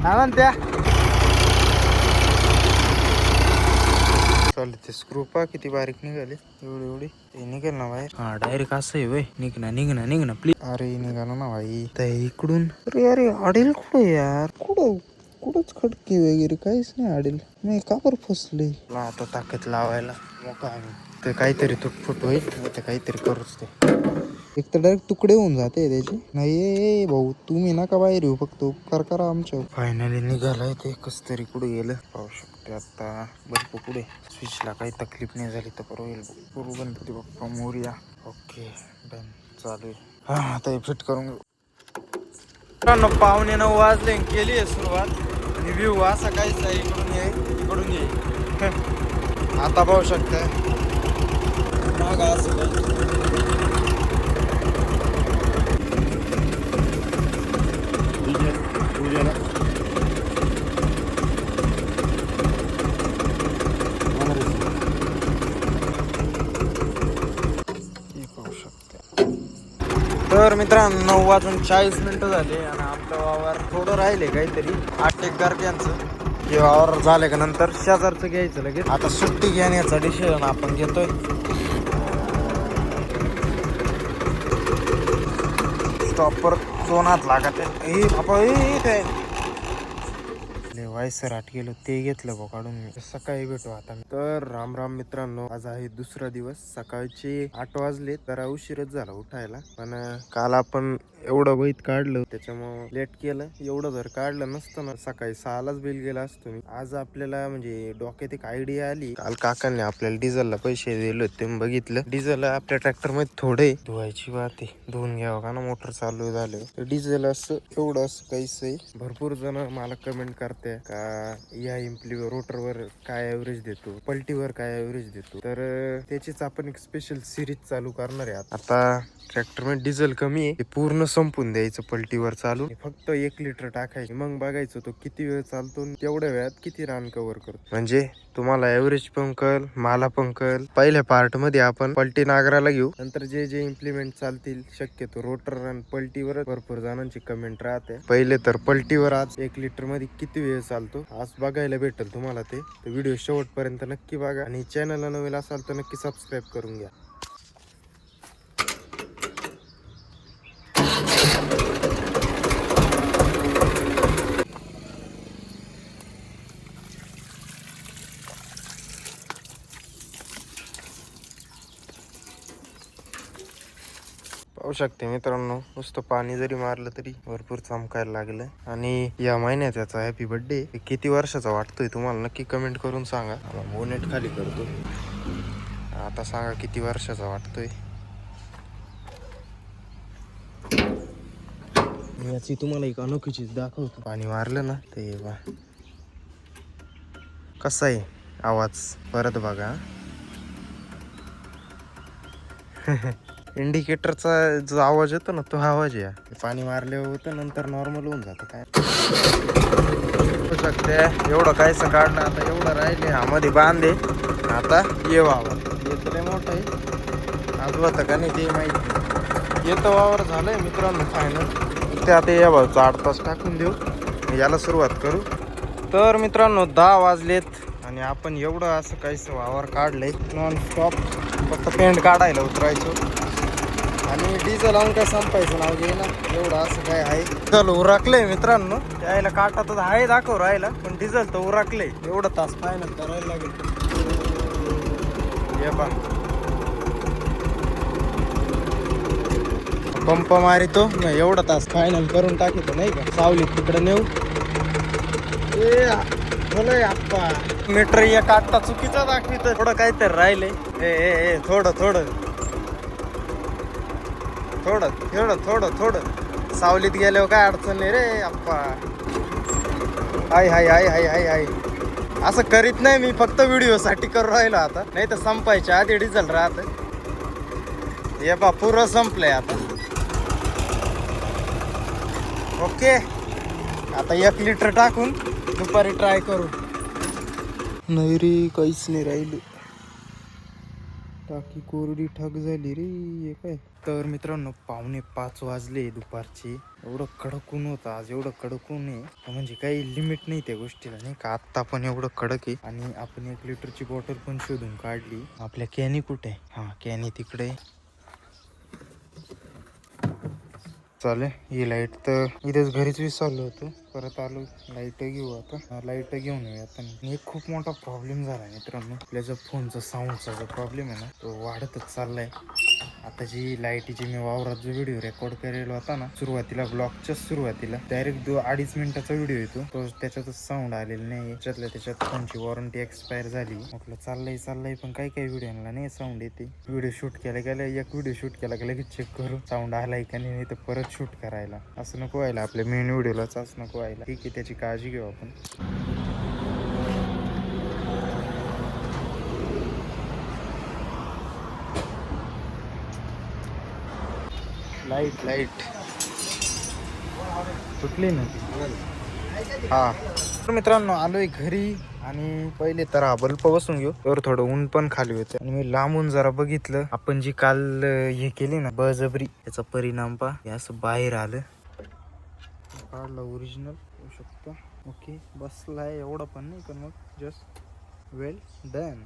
काय म्हणत्या चालू ते स्क्रू पा किती बारीक निघाले एवढी एवढी ते निघेल ना बाहेर. हा डायरेक्ट असं आहे वय निघ ना प्लीज. अरे निघाला ना भाई त्या इकडून. अरे अरे अडेल कुठं यार कुठंच खडकी वगैरे काहीच नाही अडेल. नाही का बरं फसले आता ताकद लावायला मोका आम्ही ते काहीतरी तुटफुट होईल ते काहीतरी करूच ते. एक तर डायरेक्ट तुकडे होऊन जाते त्याचे. नाही भाऊ तुम्ही नका बाहेर येऊ फक्त उपकार करा आमच्या. फायनली निघालाय ते कस तरी कुठे गेलं पाहू शकते आता. बरं पुढे स्विचला काही तकलीफ नाही झाली तर बरं होईल. गुरु गणपती बाप्पा मोरया. ओके डन चालू आहे. हा आता हे फिट करून घेऊ. 9:15 वाजले केली आहे सुरुवात आणि व्ह्यू असा काहीच आहे इकडून ये आता पाहू शकता तर मित्रांनो 9:40 झाले आणि आपलं वावर थोडं राहिले काहीतरी 8 एकर यांचं. हे वावर झाले का नंतर शेजारचं घ्यायचं लगेच. आता सुट्टी घेण्याचा डिसिजन आपण घेतोय. स्टॉपर जोनात लागत आहे वायसर आठ गेलो ते घेतलं बघ काढून मी. सकाळी भेटू आता. तर राम राम मित्रांनो, आज आहे दुसरा दिवस. सकाळचे 8 वाजले जरा उशीरच झाला उठायला. पण काल आपण एवढं वहीत काढलं त्याच्यामुळं लेट केलं. एवढं जर काढलं नसतं ना सकाळी 6लाच बेल गेला असतो मी. आज आपल्याला म्हणजे डोक्यात एक आयडिया आली. काल काकांनी आपल्याला डिझेलला पैसे दिले होते मी बघितलं. डिझेल आपल्या ट्रॅक्टर मध्ये थोडे धुवायची बात आहे. धुवून घ्यावं का ना मोटर चालू झाले. डिझेल असं एवढं असं काहीच आहे. भरपूर जण मला कमेंट करते का या रोटरवर काय ॲव्हरेज देतो, पलटीवर काय ॲव्हरेज देतो. तर त्याचीच आपण एक स्पेशल सिरीज चालू करणार आहे आता. ट्रॅक्टर मध्ये डिझेल कमी आहे ते पूर्ण संपून द्यायचं पलटीवर चालू. फक्त 1 लिटर टाकायचं. मग बघायचं तो किती वेळ चालतो, तेवढ्या वेळात किती रान कव्हर करतो. म्हणजे तुम्हाला ॲव्हरेज पण कळल, मला पण कळल. पहिल्या पार्ट मध्ये आपण पलटी नागराला घेऊ. नंतर जे इम्प्लिमेंट चालतील शक्यतो रोटर आणि पलटीवर भरपूर जणांची कमेंट राहते. पहिले तर पलटीवर आज 1 लिटर मध्ये किती वेळ चालतो आज बघायला भेटेल तुम्हाला. ते व्हिडिओ शेवटपर्यंत नक्की बघा आणि चॅनलला नवीन असाल तर नक्की सबस्क्राईब करून घ्या. पाहू शकते मित्रांनो, नुसतं पाणी जरी मारलं तरी भरपूर चमकायला लागलं. आणि या महिन्यात याचा हॅपी बर्थडे. किती वर्षाचा वाटतोय तुम्हाला नक्की कमेंट करून सांगा. बोनेट खाली करतो. आता सांगा किती वर्षाचा वाटतोय. याची तुम्हाला एक अनोखी चीज दाखवतो. पाणी मारलं ना ते बा कसा आहे आवाज परत बघा. इंडिकेटरचा जो आवाज येतो ना तो आवाज या पाणी मारल्यावर होतं. नंतर नॉर्मल होऊन जातं. काय शकते एवढं कायचं काढलं. आता एवढं राहिले हा मध्ये बांधे. आता ये वावर येत लय मोठं आहे. आज होतं का नाही ते माहिती. येतं वावर झालंय मित्रांनो फायनल. ते आता या भाऊचं 8 तास टाकून देऊ. याला सुरुवात करू. तर मित्रांनो 10 वाजलेत आणि आपण एवढं असं काहीसं वावर काढलंय नॉन स्टॉप. फक्त पेंट काढायला उतरायचो आणि डिझेल लावून काय संपायचं नाव घे ना. एवढं असं काय आहे. डिझेल उरकलंय मित्रांनो. यायला काटा तर आहे दाखव राहिला पण डिझेल तर उरकलंय. एवढं तास फायनल करायला लागेल. हे पा पंप मारितो एवढा तास फायनल करून टाकीतो नाही का. सावलीत तिकडे नेऊ. बोलय आप्पा मीटर या काटा चुकीचा दाखवित. थोडं काहीतरी राहिले. थोडं सावलीत गेल्यावर काय अडचण नाही रे आप्पा. हाय असं करीत नाही मी. फक्त व्हिडिओ साठी करू राहिलो आता. नाही तर संपायच्या आधी डिझेल राहत. हे बा पुरं संपलंय आता. ओके आता 1 लिटर टाकून दुपारी ट्राय करू. नाही रे काहीच नाही राहिलं. टाकी कोरडी ठग झाली रे. हे काय तर मित्रांनो 4:45 वाजले दुपारची. एवढं कडक ऊन होतं आज. एवढं कडक ऊन आहे म्हणजे काही लिमिट नाही त्या गोष्टीला नाही का. आत्ता पण एवढं कडक आहे. आणि आपण 1 लिटरची बॉटल पण शोधून काढली. आपल्या कॅनी कुठे आहे? हा कॅनी तिकडे. चालेल ही लाईट तर इथेच घरीच विसरलो होतो. परत आलो लाईट घेऊ. आता लाईट घेऊन येऊया. आणि एक खूप मोठा प्रॉब्लेम झाला मित्रांनो. आपल्या जो फोनचा साऊंडचा जो प्रॉब्लेम आहे ना तो वाढतच चाललाय. आता जी लाईटीची मी वावरात जो व्हिडिओ रेकॉर्ड केलेला होता ना सुरुवातीला ब्लॉगच्या सुरुवातीला डायरेक्ट 2-2.5 मिनिटाचा व्हिडिओ येतो तो. त्याच्यातच साऊंड आलेला नाही. त्याच्यात फोनची वॉरंटी एक्सपायर झाली. म्हटलं चाललंय पण काही व्हिडिओला नाही साऊंड येते. व्हिडिओ शूट केला एक व्हिडिओ शूट केला की लगेच चेक करू साऊंड आलाय का नाही तर परत शूट करायला. असं नको व्हायला आपल्या मेन व्हिडिओलाच. असं नको व्हायला. ठीक आहे त्याची काळजी घेऊ आपण. लाईट सुटली ना. हा तर मित्रांनो आलोय घरी. आणि पहिले तर हा बल्ब बसून घेऊ. तर थोडं ऊन पण खाली होतं. आणि मी लांबून जरा बघितलं. आपण जी काल हे केली ना बळजबरी त्याचा परिणाम पा हे असं बाहेर आलं. काढला ओरिजिनल होऊ शकतो. ओके बसलाय एवढं पण नाही पण मग जस्ट वेल डन.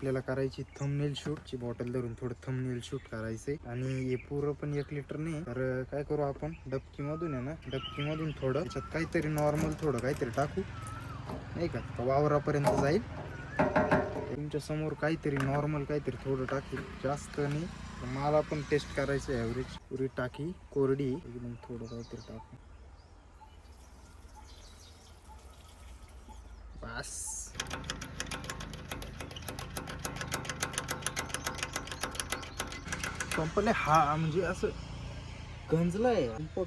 आपल्याला करायची थंबनेल शूट ची बॉटल धरून थोडं थंबनेल शूट करायचंय. आणि हे पुरं पण 1 लिटर नाही. तर काय करू आपण डबकी मधून आहे ना डबकी मधून थोडं त्याच्यात काहीतरी नॉर्मल थोडं काहीतरी टाकू नाही का वावरापर्यंत जाईल. तुमच्या समोर काहीतरी नॉर्मल काहीतरी थोडं टाकेल. जास्त नाही. मला पण टेस्ट करायचं ॲव्हरेज. पुरी टाकी कोरडी एकदम थोडं काहीतरी टाकू बस. संपले. हा म्हणजे असं गंजलाय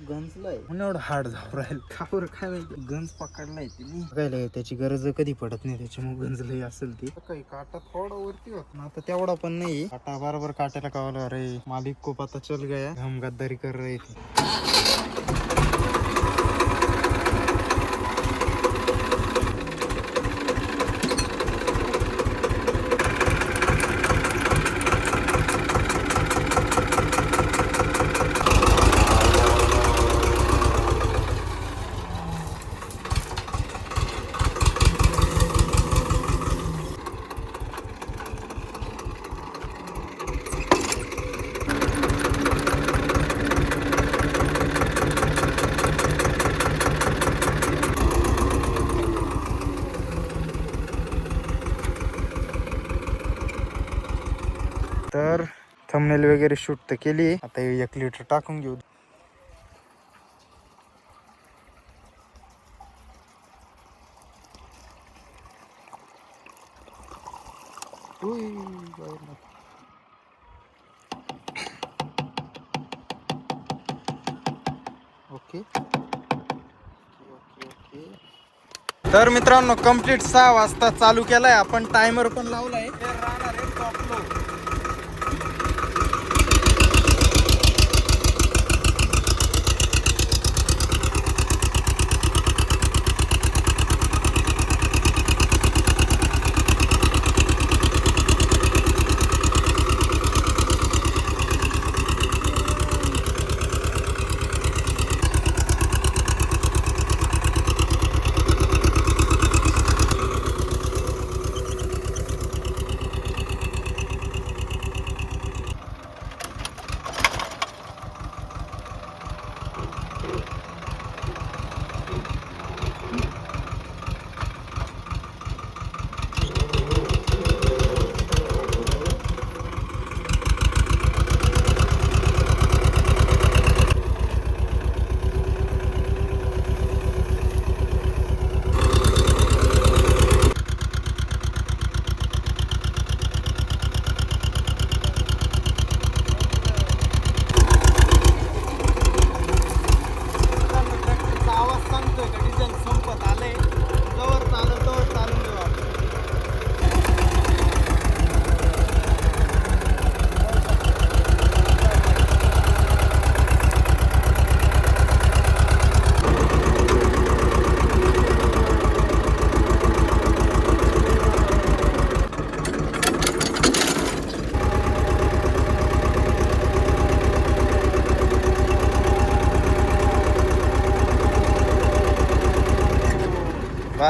गंजलाय म्हणून एवढं हार्ड जाऊ राहील का बरं काय माहिती. गंज पकडलाय तिने बघायला त्याची गरज कधी पडत नाही त्याच्यामुळे गंजलंही असेल ती. काही काटा थोडा वरती होत ना आता तेवढा पण नाही. काटा बरोबर काट्याला कळलं अरे मालिक को पता चल गया हम गद्दारी कर रहे थे. तर थंबनेल वगैरे शूट तर केली. आता 1 लिटर टाकून घेऊ. ओके. तर मित्रांनो कंप्लीट 6 वाजता चालू केलाय आपण. टायमर पण लावलाय.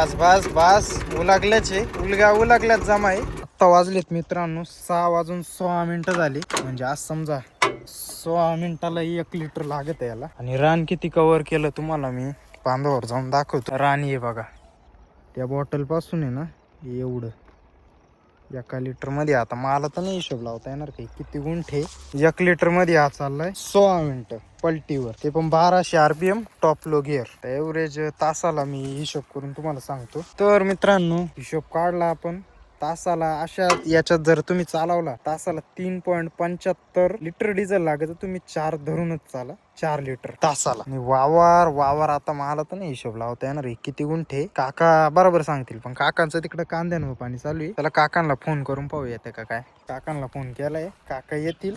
बस बस बस उलागल्याच आहे, उलागल्यात जमा आहे. आत्ता वाजलेत मित्रांनो 6:06 झाली, म्हणजे आज समजा 6 मिनिटाला 1 लिटर लागत आहे याला. आणि रान किती कव्हर केलं तुम्हाला मी बांधावर जाऊन दाखवतो. रान आहे बघा, त्या बॉटल पासून आहे ना एवढं 1 लिटर मध्ये. आता मला तर नाही हिशोब लावता येणार काही किती गुंठे. 1 लिटर मध्ये हा चाललाय 16 मिनिटं पलटीवर, ते पण 1200 RPM top low gear. Average तासाला मी हिशोब करून तुम्हाला सांगतो. तर मित्रांनो हिशोब काढला आपण तासाला, अशा याच्यात जर तुम्ही चालवला तासाला 3.75 लिटर डिझेल लागत. तुम्ही 4 धरूनच चाला, 4 लिटर तासाला. आणि वावर आता मला तर नाही हिशोब लावता येणार किती गुंठे. काका बरोबर सांगतील, पण काकांचं तिकडे कांद्यानं पाणी चालू आहे. त्याला काकांना फोन करून पाहू येते का काय. काकांना फोन केलाय, काका येतील.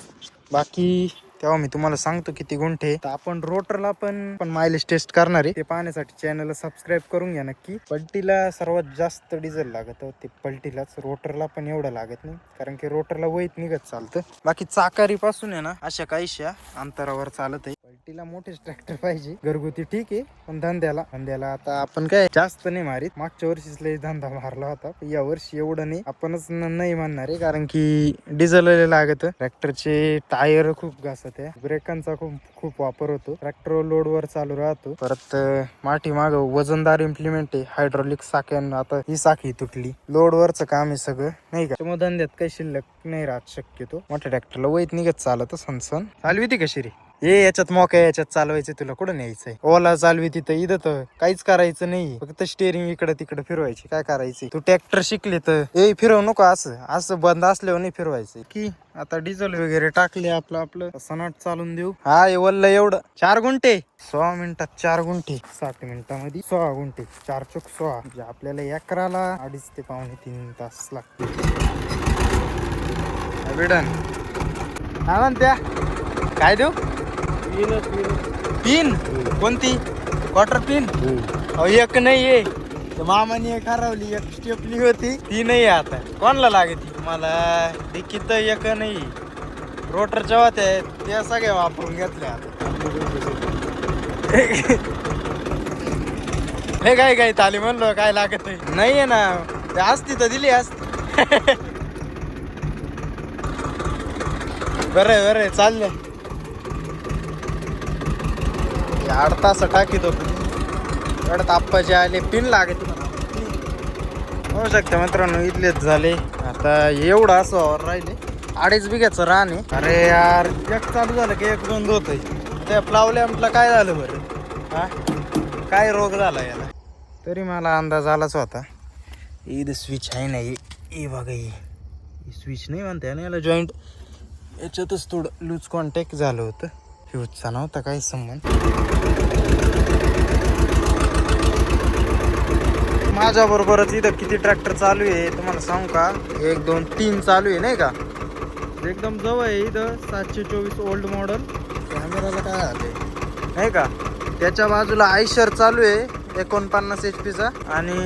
बाकी तेव्हा मी तुम्हाला सांगतो किती गुंठे. तर आपण रोटरला पण मायलेज टेस्ट करणार आहे. ते पाहण्यासाठी चॅनलला सबस्क्राईब करून घ्या नक्की. पलटीला सर्वात जास्त डिझेल लागत ते पलटीलाच, रोटरला पण एवढं लागत नाही, कारण की रोटरला वैत निघत चालतं. बाकी चाकारी पासून आहे ना अशा काहीशा अंतरावर चालत आहे. पलटीला मोठेच ट्रॅक्टर पाहिजे, घरगुती ठीक आहे, पण धंद्याला आता आपण काय जास्त नाही मारीत. मागच्या वर्षीच लय धंदा मारला होता, या वर्षी एवढं नाही. आपणच नाही म्हणणार आहे, कारण की डिझेल लागत. ट्रॅक्टरचे टायर खूप घासत आहे, ब्रेकांचा खूप वापर होतो. ट्रॅक्टर लोड वर चालू राहतो. परत माठी माग वजनदार इम्प्लिमेंट आहे, हायड्रॉलिक साख्यानं. आता ही साखी तुटली, लोड वरच काम आहे सगळं, नाही का. त्यामुळे धंद्यात काही शिल्लक नाही राहत शक्यतो. मोठ्या ट्रॅक्टरला वैत निघत चालत सनसन. चालवी ती कशी रे याच्यात मोका, याच्यात चालवायचं, तुला कुठं न्यायचंय. ओला चालवी तिथं, इथं तर काहीच करायचं नाही, फक्त स्टेअरिंग इकडे तिकडे फिरवायची. काय करायची तू ट्रॅक्टर शिकले तर फिरव नको, असं बंद असल्यावर नाही फिरवायचं की. आता डिझेल वगैरे टाकले, आपलं सनाट चालून देऊ. हा वल्ल एवढं 4 गुंठे 6 मिनिटात 4 गुंठे 60 मिनिटांमध्ये 6 गुंठे 4 चोक 6, म्हणजे आपल्याला एकराला 2.5 ते 3 तास लागतील. हा म्हणत्या काय देऊ पिन, कोणती क्वार्टर पिन. एक नाहीये, मामाने एक हरवली, एक स्टेपली होती ती नाही. आता कोणला लागते मला डिक्कीत एक नाही. रोटरच्या होत्या त्या सगळ्या वापरून घेतल्या. हे काय ताली म्हणलो काय लागत नाहीये ना, असती तर दिली असती. बरं चाललंय 8 तास टाकी तो एवढ्यात आप्पाचे आले. पिन लागत होऊ शकते मित्रांनो, इथलेच झाले. आता एवढं असं राहिले 2.5 बिघ्याचं रान आहे. अरे यार एक चालू झालं की एक बंद होत. त्या प्लावलॅम्पला काय झालं बरं, हा काय रोग झाला याला. तरी मला अंदाज आलाच होता. इथं स्विच आहे ना, हे बघा, ही स्विच नाही म्हणते ना याला, जॉईंट याच्यातच थोडं लूज कॉन्टॅक्ट झालं होतं. फ्यूजचा नव्हता काही संबंध. माझ्या बरोबरच इथं किती ट्रॅक्टर चालू आहे तुम्हाला सांगू का. 1 2 3 चालू आहे नाही का, एकदम जवळ आहे. इथं 724 ओल्ड मॉडेल, कॅमेराला काय आले नाही का. त्याच्या बाजूला आयशर चालू आहे 49 HP चा. आणि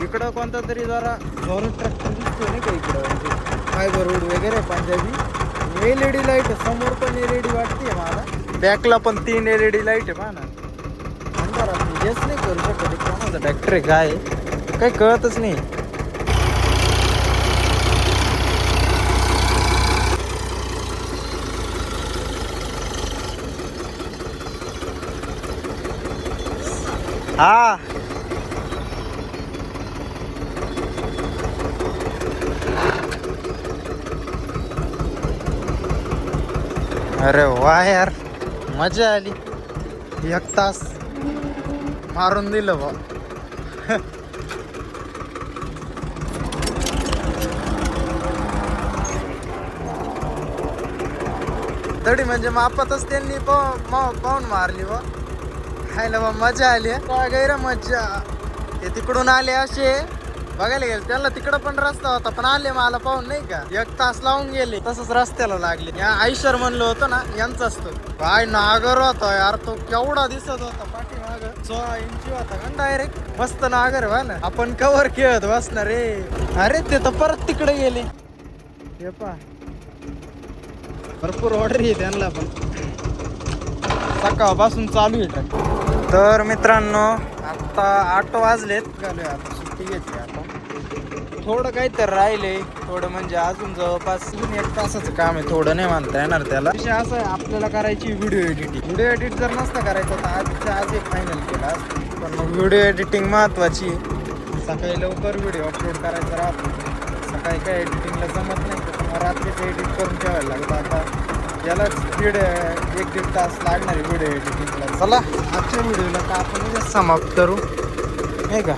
इकडं कोणता तरी जरा जोरात ट्रॅक्टर दिसतोय नाही का इकडं, फायबर वूड वगैरे पंजाबी. LED लाईट समोर पण LED वाटते मला, बॅकला पण 3 LED लाईट आहे. पहा ना, गेस नाही करू शकत कोणाचा ट्रॅक्टर आहे काय, काही कळतच नाही. हा अरे वा यार, मजा आली. 1 तास मारून दिलं बा. तडी म्हणजे मापातच त्यांनी पाहून मारली बा. खायला बा मजा आली. गैर मज्जा. ते तिकडून आले असे बघायला गेले, त्यांना तिकडं पण रस्ता होता, पण आले मला पाहून नाही का. 1 तास लावून गेले, तसंच रस्त्याला लागले. या आयशर म्हणलं होतं ना यांचाच तो काय नागर होता यार, तो केवढा दिसत होता. पाठीमाग 6 इंची होता का डायरेक्ट. मस्त नागर व्हा ना, आपण कवर खेळत बसणार रे. अरे ते तर परत तिकडे गेले. हे पा भरपूर ऑर्डर आहे त्यांना पण, सकाळपासून चालू आहे. तर मित्रांनो आता 8 वाजलेत. झालोय आता सुट्टी घेतली आता. थोडं काही तर राहिले, थोडं म्हणजे अजून जवळपास 1 तासाचं काम आहे. थोडं नाही म्हणता येणार त्याला. विषय असं आहे, आपल्याला करायची व्हिडिओ एडिटिंग. व्हिडिओ एडिट जर नसतं करायचं तर आजच्या आज एक फायनल केला असतं. पण मग व्हिडिओ एडिटिंग महत्त्वाची. सकाळी लवकर व्हिडिओ अपलोड करायचा राहतो. सकाळी काय एडिटिंगला जमत नाही, तर रात्रीच एडिट करून ठेवायला लागतं. आता यालाच 1-1.5 तास लागणार आहे व्हिडिओ एडिटिंगला. चला आजच्या व्हिडिओला का आपण समाप्त करू, नाही का.